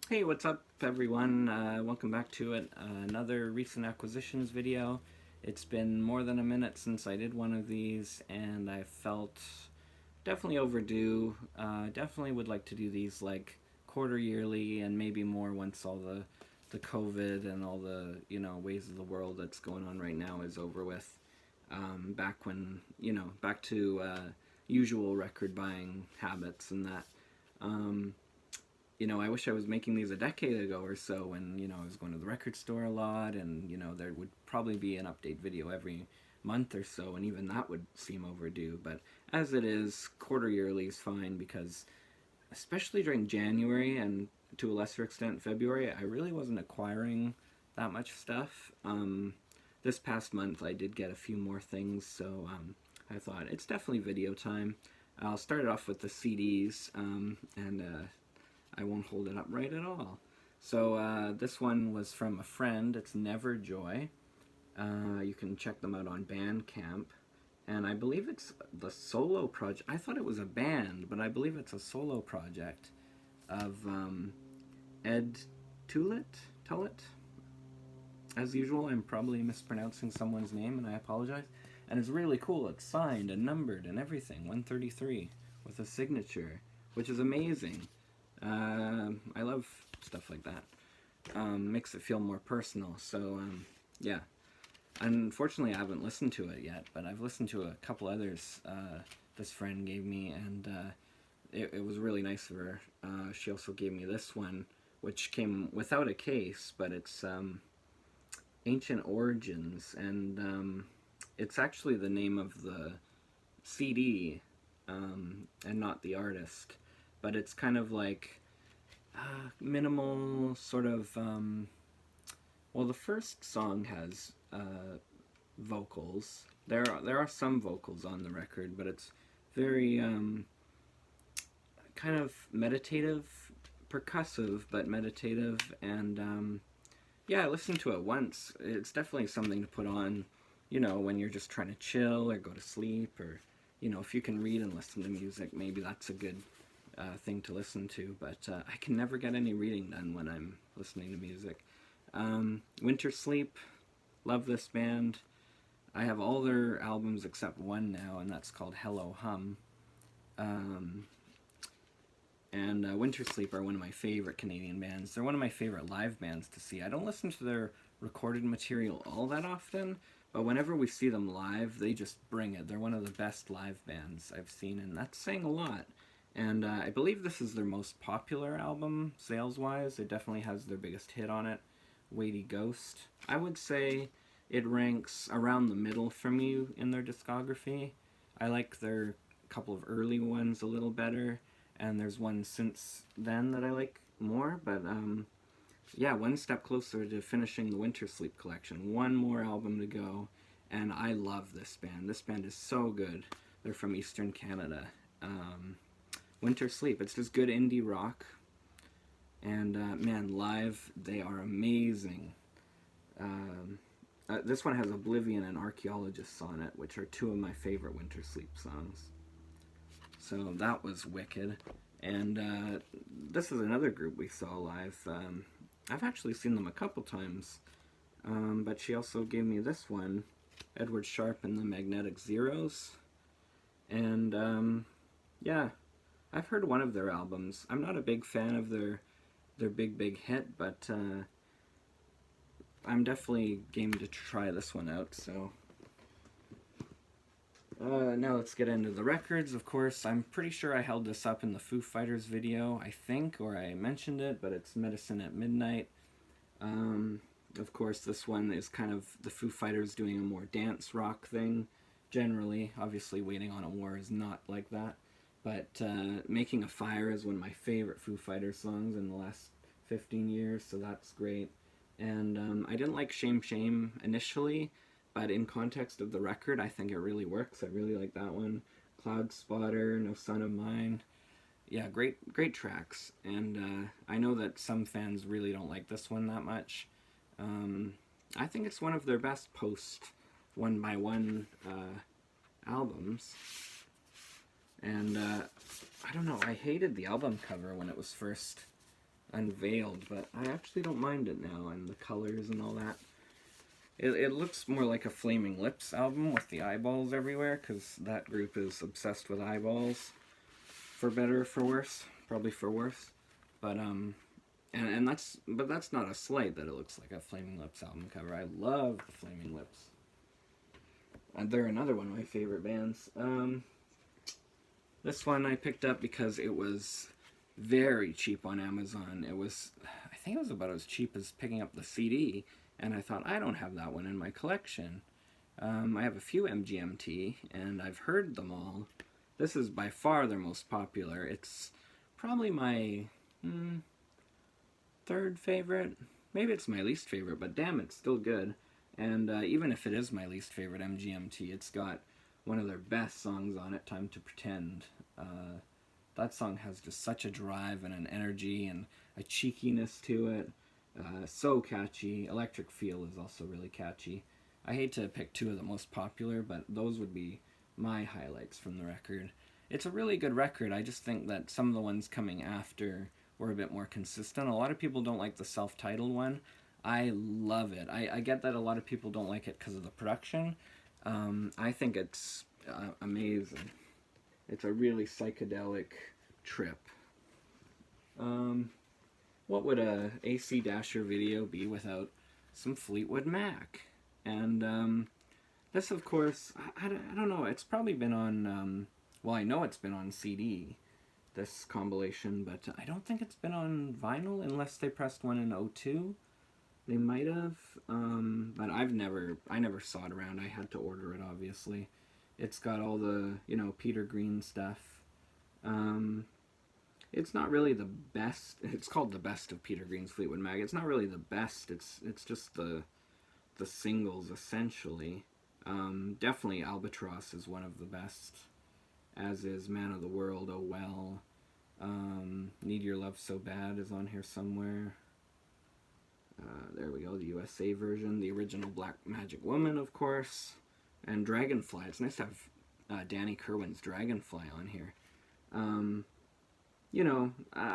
Hey, what's up, everyone? Welcome back to another recent acquisitions video. It's been more than a minute since I did one of these, and I felt definitely overdue. Definitely would like to do these like quarter yearly and maybe more once all the COVID and all the ways of the world that's going on right now is over with. Back when back to usual record buying habits and that. Um, I wish I was making these a decade ago or so when, I was going to the record store a lot and, there would probably be an update video every month or so, and even that would seem overdue. But as it is, quarter yearly is fine because, especially during January and to a lesser extent February, I really wasn't acquiring that much stuff. This past month I did get a few more things, so I thought it's definitely video time. I'll start it off with the CDs, and I won't hold it up right at all. So this one was from a friend. It's Never Joy. You can check them out on Bandcamp. And I believe it's the solo project. I thought it was a band, but I believe it's a solo project of Ed Tullett. As usual, I'm probably mispronouncing someone's name, and I apologize. And it's really cool. It's signed and numbered and everything, 133, with a signature, which is amazing. I love stuff like that. Makes it feel more personal. So, yeah. Unfortunately, I haven't listened to it yet, but I've listened to a couple others this friend gave me, and it was really nice of her. She also gave me this one, which came without a case, but it's Ancient Origins, and it's actually the name of the CD, and not the artist. But it's kind of like minimal, sort of. Well, the first song has vocals. There are some vocals on the record, but it's very kind of meditative, percussive, but meditative, and yeah, I listened to it once. It's definitely something to put on, when you're just trying to chill or go to sleep, or if you can read and listen to music, maybe that's a good thing to listen to. But I can never get any reading done when I'm listening to music. Winter Sleep, love this band. I have all their albums except one now, and that's called Hello Hum. And Winter Sleep are one of my favorite Canadian bands. They're one of my favorite live bands to see. I don't listen to their recorded material all that often, but whenever we see them live, they just bring it. They're one of the best live bands I've seen, and that's saying a lot. And I believe this is their most popular album, sales-wise. It definitely has their biggest hit on it, Weighty Ghost. I would say it ranks around the middle for me in their discography. I like their couple of early ones a little better, and there's one since then that I like more, but yeah, one step closer to finishing the Winter Sleep collection. One more album to go, and I love this band. This band is so good. They're from Eastern Canada. Winter Sleep, it's just good indie rock, and man, live, they are amazing. This one has Oblivion and Archaeologists on it, which are two of my favorite Winter Sleep songs. So that was wicked. And this is another group we saw live. I've actually seen them a couple times, but she also gave me this one, Edward Sharpe and the Magnetic Zeros. And yeah, I've heard one of their albums. I'm not a big fan of their big hit, but I'm definitely game to try this one out. So now let's get into the records. Of course, I'm pretty sure I held this up in the Foo Fighters video, I think, or I mentioned it, but it's Medicine at Midnight. Of course, this one is kind of the Foo Fighters doing a more dance rock thing, generally. Obviously, Waiting on a War is not like that. But Making a Fire is one of my favorite Foo Fighters songs in the last 15 years, so that's great. And I didn't like Shame Shame initially, but in context of the record, I think it really works. I really like that one. Cloud Spotter, No Son of Mine. Yeah, great tracks. And I know that some fans really don't like this one that much. I think it's one of their best post one-by-one albums. And I don't know, I hated the album cover when it was first unveiled, but I actually don't mind it now, and the colors and all that. It looks more like a Flaming Lips album with the eyeballs everywhere, because that group is obsessed with eyeballs, for better or for worse. Probably for worse. But, and that's not a slight that it looks like a Flaming Lips album cover. I love the Flaming Lips. And they're another one of my favorite bands. This one I picked up because it was very cheap on Amazon. I think it was about as cheap as picking up the CD, and I thought, I don't have that one in my collection. I have a few Mgmt, and I've heard them all. This is by far their most popular. It's probably my third favorite. Maybe it's my least favorite, but damn, it's still good. And even if it is my least favorite Mgmt, it's got one of their best songs on it, Time to Pretend. That song has just such a drive and an energy and a cheekiness to it. So catchy. Electric Feel is also really catchy. I hate to pick two of the most popular, but those would be my highlights from the record. It's a really good record. I just think that some of the ones coming after were a bit more consistent. A lot of people don't like the self-titled one. I love it. I get that a lot of people don't like it because of the production. I think it's amazing. It's a really psychedelic trip. What would a AC Dasher video be without some Fleetwood Mac? And this, of course, I don't know. It's probably been on, well, I know it's been on CD, this compilation, but I don't think it's been on vinyl unless they pressed one in '02. They might have, but I never saw it around. I had to order it, obviously. It's got all the, Peter Green stuff. It's not really the best. It's called The Best of Peter Green's Fleetwood Mac. It's not really the best. It's just the singles, essentially. Definitely Albatross is one of the best, as is Man of the World, Oh Well. Need Your Love So Bad is on here somewhere. There we go, the USA version. The original Black Magic Woman, of course. And Dragonfly. It's nice to have Danny Kerwin's Dragonfly on here. I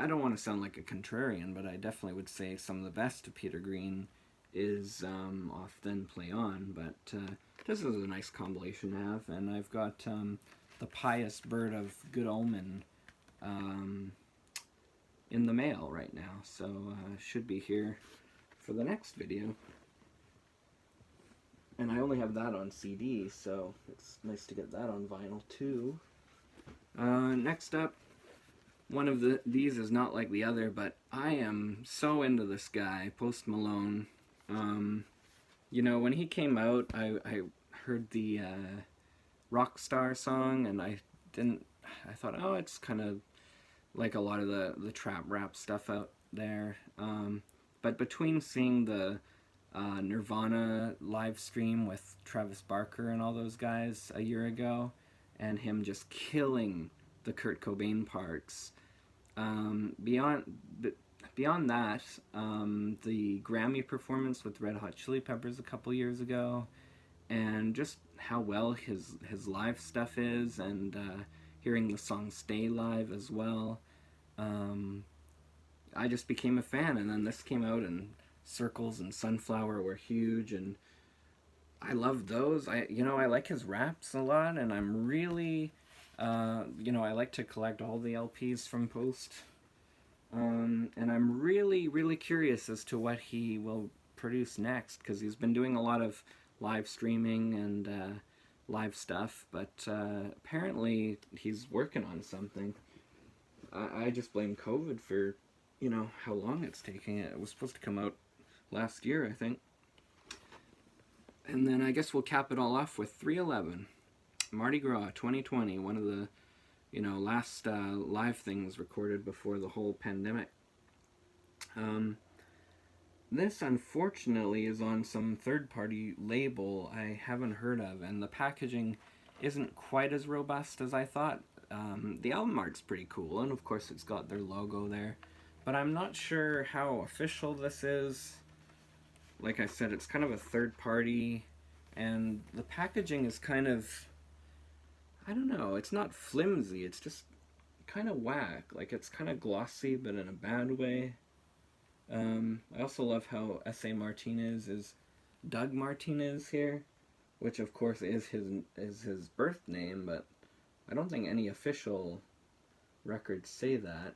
don't want to sound like a contrarian, but I definitely would say some of the best of Peter Green is off Then Play On, but this is a nice compilation to have, and I've got The Pious Bird of Good Omen in the mail right now, so should be here for the next video. And I only have that on CD, so it's nice to get that on vinyl too. Next up, one of these is not like the other, but I am so into this guy, Post Malone. When he came out, I heard the Rockstar song, and I thought, oh, it's kind of like a lot of the trap rap stuff out there. But between seeing the Nirvana live stream with Travis Barker and all those guys a year ago, and him just killing the Kurt Cobain parts, beyond that, the Grammy performance with Red Hot Chili Peppers a couple years ago, and just how well his live stuff is, and hearing the song Stay live as well, I just became a fan. And then this came out, and Circles and Sunflower were huge, and I love those. I like his raps a lot, and I'm really, I like to collect all the LPs from Post. And I'm really, really curious as to what he will produce next, because he's been doing a lot of live streaming and live stuff, but apparently he's working on something. I just blame COVID for, how long it's taking. It was supposed to come out last year, I think. And then I guess we'll cap it all off with 311, Mardi Gras 2020, one of the last live things recorded before the whole pandemic. This, unfortunately, is on some third-party label I haven't heard of, and the packaging isn't quite as robust as I thought. The album art's pretty cool, and of course it's got their logo there, but I'm not sure how official this is. Like I said, it's kind of a third-party, and the packaging is kind of, I don't know, it's not flimsy, it's just kind of whack. Like, it's kind of glossy, but in a bad way. I also love how S.A. Martinez is Doug Martinez here, which of course is his birth name, but I don't think any official records say that.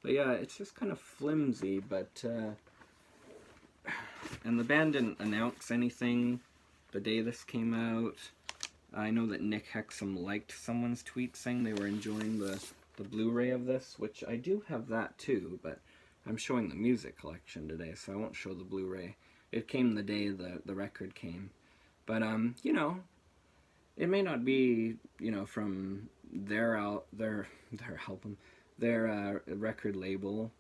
But yeah, it's just kind of flimsy, but and the band didn't announce anything the day this came out. I know that Nick Hexum liked someone's tweet saying they were enjoying the Blu-ray of this, which I do have that too, but I'm showing the music collection today, so I won't show the Blu-ray. It came the day the record came. But, you know, it may not be, you know, from their album, their record label,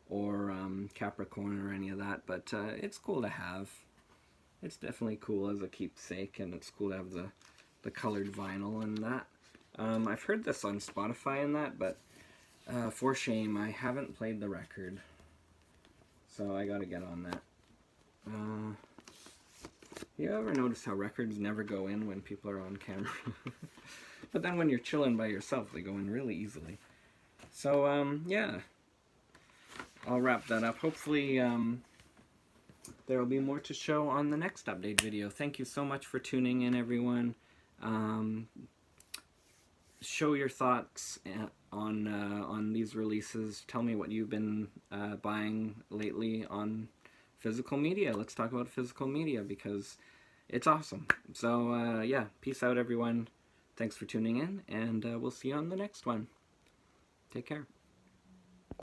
or Capricorn or any of that, but it's cool to have. It's definitely cool as a keepsake, and it's cool to have the colored vinyl and that. I've heard this on Spotify and that, but for shame, I haven't played the record, so I gotta get on that. You ever notice how records never go in when people are on camera? But then when you're chilling by yourself, they go in really easily. So, yeah. I'll wrap that up. Hopefully, there will be more to show on the next update video. Thank you so much for tuning in, everyone. Show your thoughts on these releases. Tell me what you've been buying lately on physical media. Let's talk about physical media because it's awesome. So, yeah, peace out, everyone. Thanks for tuning in, and we'll see you on the next one. Take care.